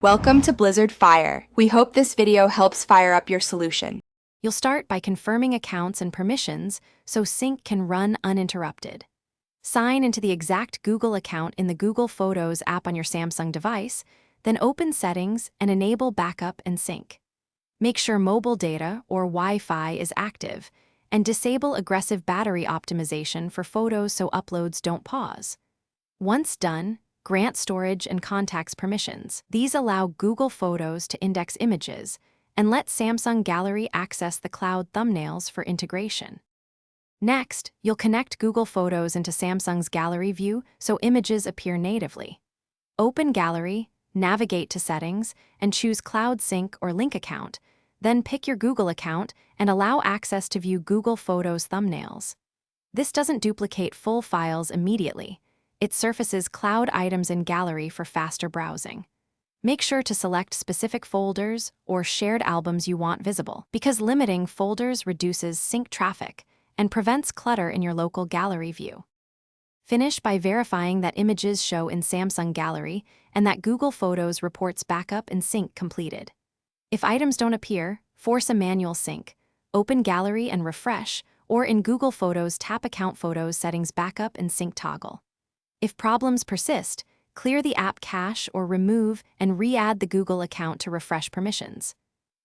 Welcome to Blizzard Fire. We hope this video helps fire up your solution. You'll start by confirming accounts and permissions so sync can run uninterrupted. Sign into the exact Google account in the Google Photos app on your Samsung device, then open Settings and enable Backup and Sync. Make sure mobile data or Wi-Fi is active, and disable aggressive battery optimization for photos so uploads don't pause. Once done, grant storage and contacts permissions. These allow Google Photos to index images and let Samsung Gallery access the cloud thumbnails for integration. Next, you'll connect Google Photos into Samsung's Gallery view so images appear natively. Open Gallery, navigate to Settings, and choose Cloud Sync or Link Account. Then pick your Google account and allow access to view Google Photos thumbnails. This doesn't duplicate full files immediately. It surfaces cloud items in Gallery for faster browsing. Make sure to select specific folders or shared albums you want visible, because limiting folders reduces sync traffic and prevents clutter in your local Gallery view. Finish by verifying that images show in Samsung Gallery and that Google Photos reports backup and sync completed. If items don't appear, force a manual sync. Open Gallery and refresh, or in Google Photos tap Account Photos Settings Backup and Sync toggle. If problems persist, clear the app cache or remove and re-add the Google account to refresh permissions.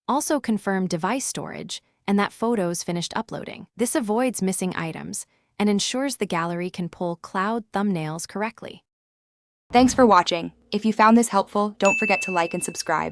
Also confirm device storage and that photos finished uploading. This avoids missing items and ensures the Gallery can pull cloud thumbnails correctly. Thanks for watching. If you found this helpful, don't forget to like and subscribe.